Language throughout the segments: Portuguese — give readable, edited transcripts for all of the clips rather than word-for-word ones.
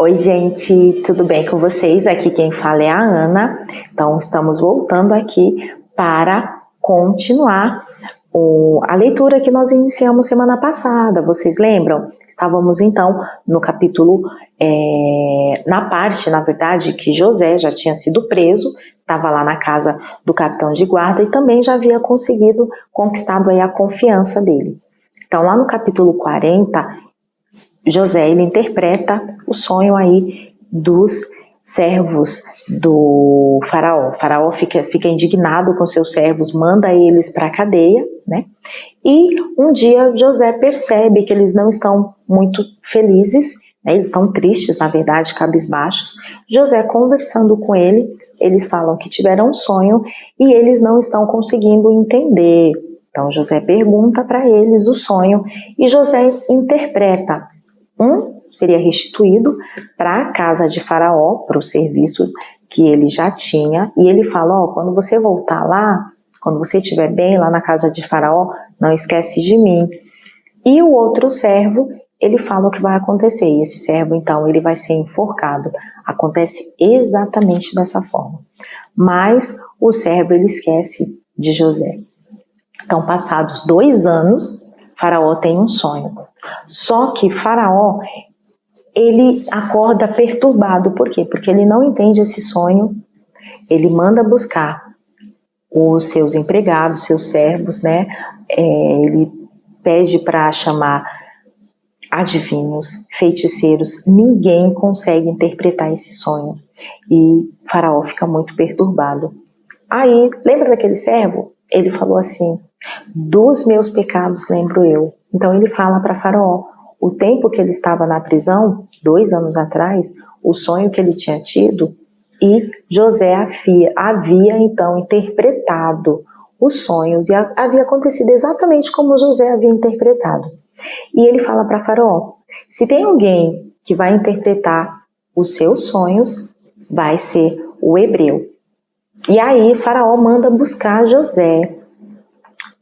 Oi, gente, tudo bem com vocês? Aqui quem fala é a Ana. Então, estamos voltando aqui para continuar a leitura que nós iniciamos semana passada. Vocês lembram? Estávamos então no capítulo, na parte, na verdade, que José já tinha sido preso, estava lá na casa do capitão de guarda e também já havia conquistado aí a confiança dele. Então, lá no capítulo 40, José, ele interpreta o sonho aí dos servos do faraó. O faraó fica indignado com seus servos, manda eles para a cadeia, né? E um dia José percebe que eles não estão muito felizes, né? Eles estão tristes, na verdade, cabisbaixos. José, conversando com ele, eles falam que tiveram um sonho e eles não estão conseguindo entender. Então José pergunta para eles o sonho e José interpreta. Seria restituído para a casa de Faraó, para o serviço que ele já tinha, e ele fala, quando você voltar lá, quando você estiver bem lá na casa de Faraó, não esquece de mim. E o outro servo, ele fala o que vai acontecer, e esse servo, então, ele vai ser enforcado. Acontece exatamente dessa forma. Mas o servo, ele esquece de José. Então, passados 2 anos, Faraó tem um sonho. Só que Faraó, ele acorda perturbado. Por quê? Porque ele não entende esse sonho. Ele manda buscar os seus empregados, seus servos, né? Ele pede para chamar adivinhos, feiticeiros. Ninguém consegue interpretar esse sonho. E Faraó fica muito perturbado. Aí, lembra daquele servo? Ele falou assim, dos meus pecados lembro eu. Então ele fala para Faraó, o tempo que ele estava na prisão, 2 anos atrás, o sonho que ele tinha tido, e José havia então interpretado os sonhos, e havia acontecido exatamente como José havia interpretado. E ele fala para Faraó, se tem alguém que vai interpretar os seus sonhos, vai ser o hebreu. E aí Faraó manda buscar José.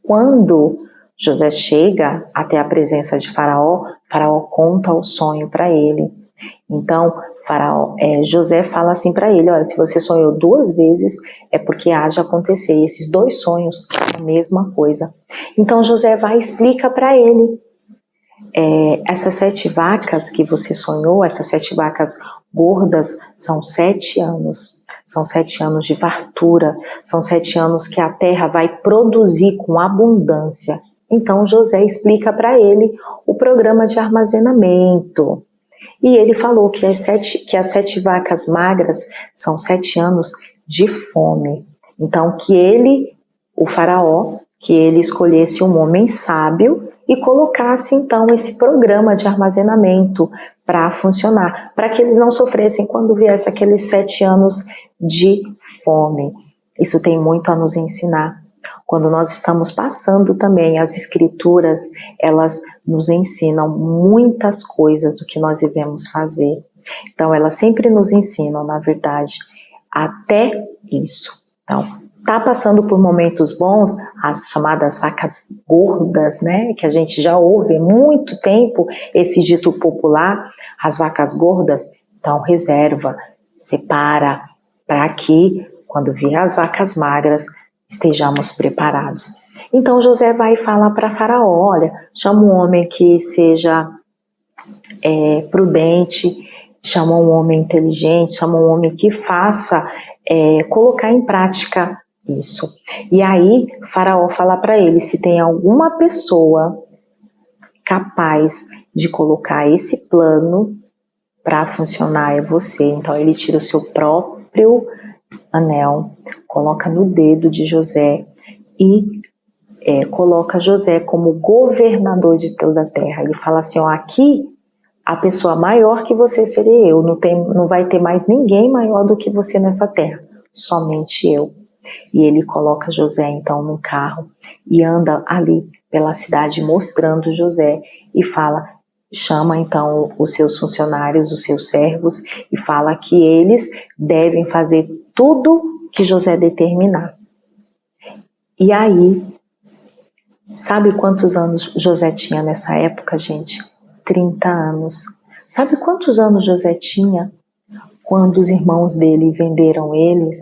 Quando José chega até a presença de Faraó, Faraó conta o sonho para ele. Então, José fala assim para ele, olha, se você sonhou 2 vezes, é porque há de acontecer. Esses 2 sonhos são a mesma coisa. Então, José vai e explica para ele, essas 7 vacas que você sonhou, essas 7 vacas gordas, são 7 anos. São 7 anos de fartura, são 7 anos que a terra vai produzir com abundância. Então José explica para ele o programa de armazenamento. E ele falou que as 7 vacas magras são 7 anos de fome. Então o faraó, que ele escolhesse um homem sábio e colocasse então esse programa de armazenamento para funcionar, para que eles não sofressem quando viesse aqueles 7 anos de fome. Isso tem muito a nos ensinar. Quando nós estamos passando também, as escrituras, elas nos ensinam muitas coisas do que nós devemos fazer. Então, elas sempre nos ensinam, na verdade, até isso. Então, tá passando por momentos bons, as chamadas vacas gordas, né, que a gente já ouve há muito tempo, esse dito popular, as vacas gordas, então reserva, separa, para que, quando vier as vacas magras, estejamos preparados. Então José vai e fala para Faraó, olha, chama um homem que seja prudente, chama um homem inteligente, chama um homem que faça colocar em prática isso. E aí Faraó fala para ele, se tem alguma pessoa capaz de colocar esse plano para funcionar, é você. Então ele tira o seu próprio anel, coloca no dedo de José e coloca José como governador de toda a terra. Ele fala assim, aqui a pessoa maior que você serei eu, não vai ter mais ninguém maior do que você nessa terra, somente eu. E ele coloca José então num carro e anda ali pela cidade mostrando José e chama então os seus funcionários, os seus servos e fala que eles devem fazer tudo que José determinar. E aí, sabe quantos anos José tinha nessa época, gente? 30 anos. Sabe quantos anos José tinha quando os irmãos dele venderam eles?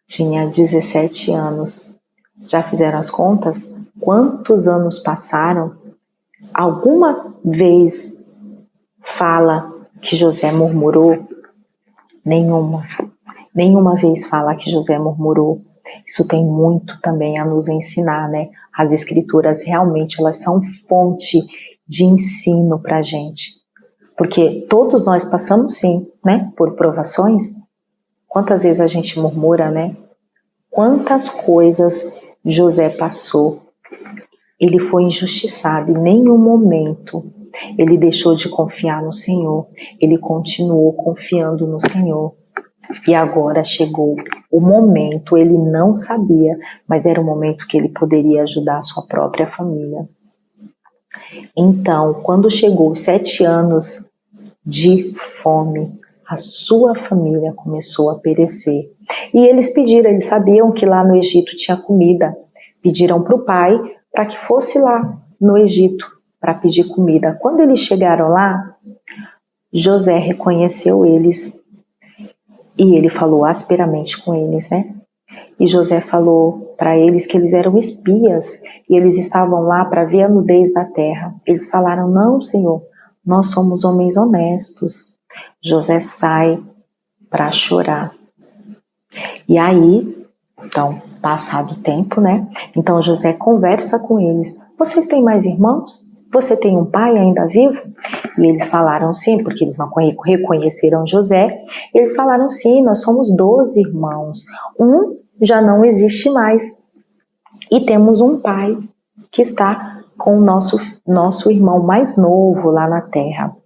Tinha 17 anos. Já fizeram as contas? Quantos anos passaram? Alguma vez fala que José murmurou? Nenhuma. Nenhuma vez fala que José murmurou. Isso tem muito também a nos ensinar, né? As escrituras realmente elas são fonte de ensino para a gente. Porque todos nós passamos sim, né? Por provações. Quantas vezes a gente murmura, né? Quantas coisas José passou. Ele foi injustiçado, em nenhum momento ele deixou de confiar no Senhor. Ele continuou confiando no Senhor. E agora chegou o momento, ele não sabia, mas era o momento que ele poderia ajudar a sua própria família. Então, quando chegou os 7 anos de fome, a sua família começou a perecer. E eles pediram, eles sabiam que lá no Egito tinha comida. Pediram para o pai para que fosse lá no Egito para pedir comida. Quando eles chegaram lá, José reconheceu eles e ele falou asperamente com eles, né? E José falou para eles que eles eram espias e eles estavam lá para ver a nudez da terra. Eles falaram, não, Senhor, nós somos homens honestos. José sai para chorar. E aí, então, passado o tempo, né? Então José conversa com eles. Vocês têm mais irmãos? Você tem um pai ainda vivo? E eles falaram sim, porque eles não reconheceram José. Eles falaram sim, nós somos 12 irmãos. Um já não existe mais. E temos um pai que está com o nosso irmão mais novo lá na terra.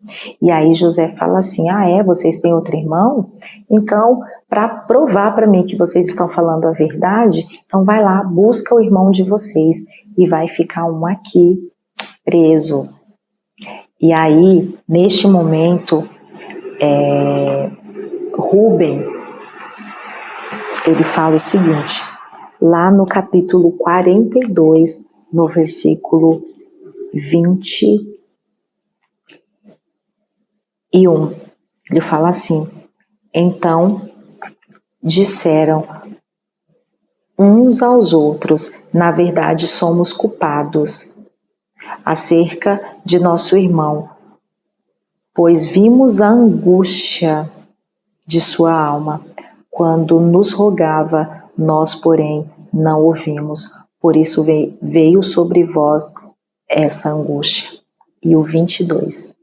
E aí José fala assim, vocês têm outro irmão? Então, para provar para mim que vocês estão falando a verdade, então vai lá, busca o irmão de vocês e vai ficar um aqui preso. E aí, neste momento, Rúben, ele fala o seguinte, lá no capítulo 42, no versículo 21, ele fala assim, então disseram uns aos outros, na verdade somos culpados acerca de nosso irmão, pois vimos a angústia de sua alma, quando nos rogava, nós, porém, não ouvimos, por isso veio sobre vós essa angústia. E o 22.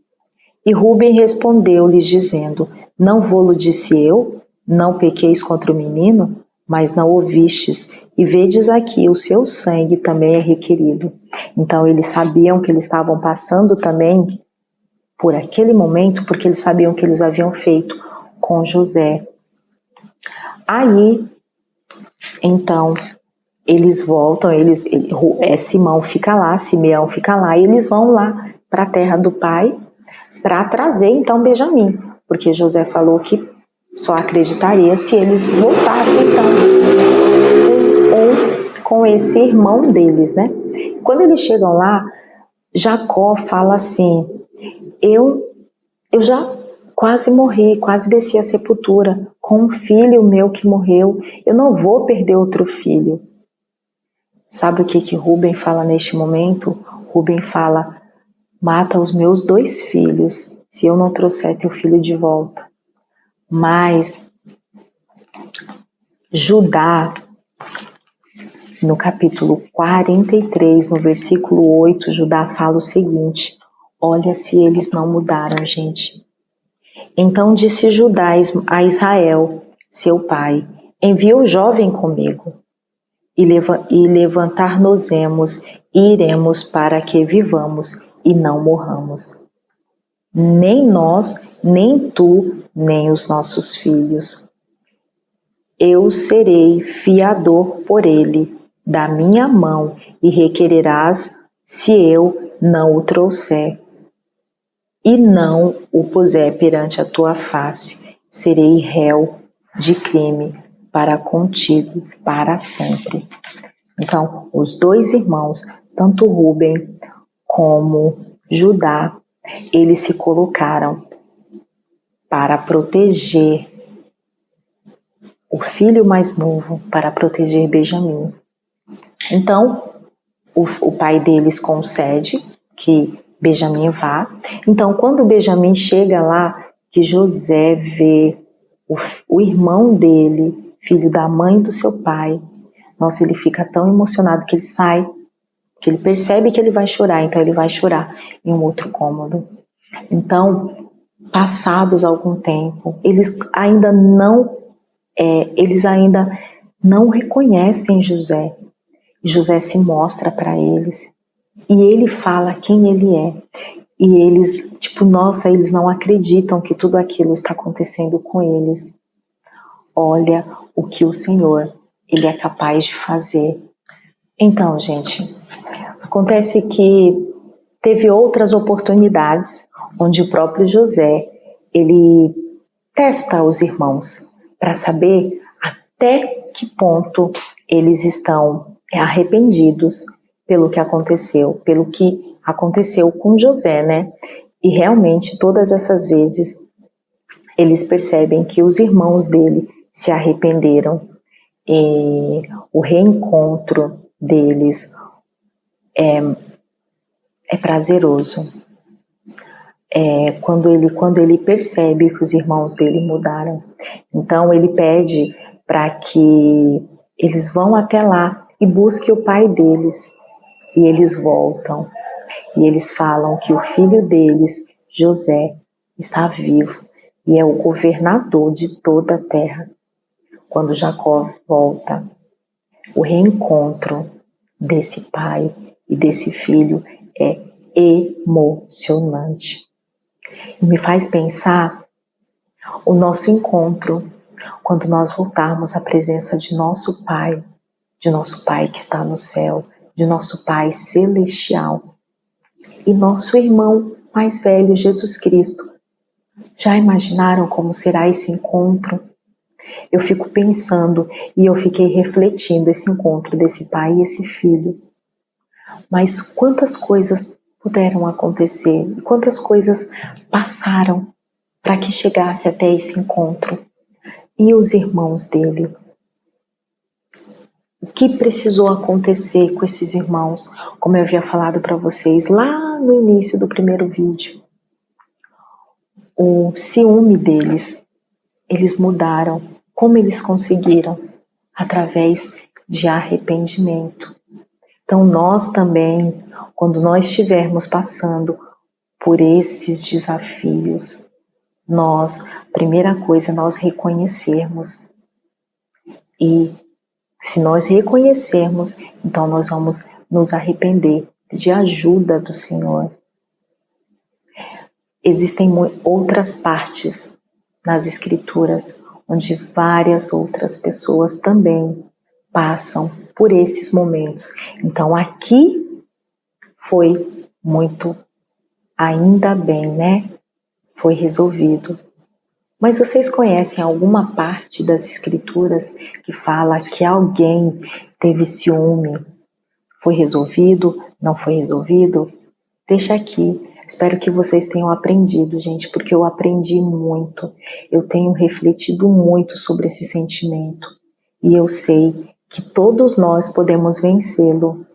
E Rúben respondeu-lhes, dizendo, não vô-lo disse eu, não pequeis contra o menino, mas não ouvistes, e vedes aqui, o seu sangue também é requerido. Então eles sabiam que eles estavam passando também por aquele momento, porque eles sabiam que eles haviam feito com José. Aí, então, eles voltam, Simeão fica lá, e eles vão lá para a terra do pai, para trazer então Benjamim, porque José falou que só acreditaria se eles voltassem então com esse irmão deles, né? Quando eles chegam lá, Jacó fala assim, eu já quase morri, quase desci a sepultura com um filho meu que morreu, eu não vou perder outro filho. Sabe o que Rúben fala neste momento? Rúben fala, mata os meus 2 filhos, se eu não trouxer teu filho de volta. Mas Judá, no capítulo 43, no versículo 8, Judá fala o seguinte, olha se eles não mudaram, gente. Então disse Judá a Israel, seu pai, envia o jovem comigo, e levantar-nos-emos e iremos para que vivamos e não morramos. Nem nós, nem tu, nem os nossos filhos. Eu serei fiador por ele, da minha mão, e requererás se eu não o trouxer, e não o puser perante a tua face, serei réu de crime para contigo para sempre. Então, os 2 irmãos, tanto Rúben como Judá, eles se colocaram para proteger o filho mais novo, para proteger Benjamim. Então, o pai deles concede que Benjamim vá. Então, quando Benjamim chega lá, que José vê o irmão dele, filho da mãe do seu pai, nossa, ele fica tão emocionado que ele sai, que ele percebe que ele vai chorar, então ele vai chorar em um outro cômodo. Então, passados algum tempo, eles ainda não reconhecem José. José se mostra para eles e ele fala quem ele é. E eles, nossa, eles não acreditam que tudo aquilo está acontecendo com eles. Olha o que o Senhor, ele é capaz de fazer. Então, gente, acontece que teve outras oportunidades onde o próprio José, ele testa os irmãos para saber até que ponto eles estão arrependidos pelo que aconteceu com José, né? E realmente todas essas vezes eles percebem que os irmãos dele se arrependeram e o reencontro deles é prazeroso. Quando ele percebe que os irmãos dele mudaram. Então ele pede para que eles vão até lá e busquem o pai deles. E eles voltam. E eles falam que o filho deles, José, está vivo e é o governador de toda a terra. Quando Jacó volta, o reencontro desse pai e desse filho é emocionante. E me faz pensar o nosso encontro quando nós voltarmos à presença de nosso Pai que está no céu, de nosso Pai celestial e nosso irmão mais velho, Jesus Cristo. Já imaginaram como será esse encontro? Eu fico pensando e eu fiquei refletindo esse encontro desse pai e esse filho. Mas quantas coisas puderam acontecer e quantas coisas passaram para que chegasse até esse encontro. E os irmãos dele? O que precisou acontecer com esses irmãos? Como eu havia falado para vocês lá no início do primeiro vídeo. O ciúme deles, eles mudaram. Como eles conseguiram? Através de arrependimento. Então nós também, quando nós estivermos passando por esses desafios, primeira coisa, nós reconhecermos. E se nós reconhecermos, então nós vamos nos arrepender, pedir ajuda do Senhor. Existem outras partes nas Escrituras onde várias outras pessoas também passam por esses momentos. Então aqui foi muito, ainda bem, né? Foi resolvido. Mas vocês conhecem alguma parte das Escrituras que fala que alguém teve ciúme? Foi resolvido? Não foi resolvido? Deixa aqui. Espero que vocês tenham aprendido, gente, porque eu aprendi muito. Eu tenho refletido muito sobre esse sentimento. E eu sei que todos nós podemos vencê-lo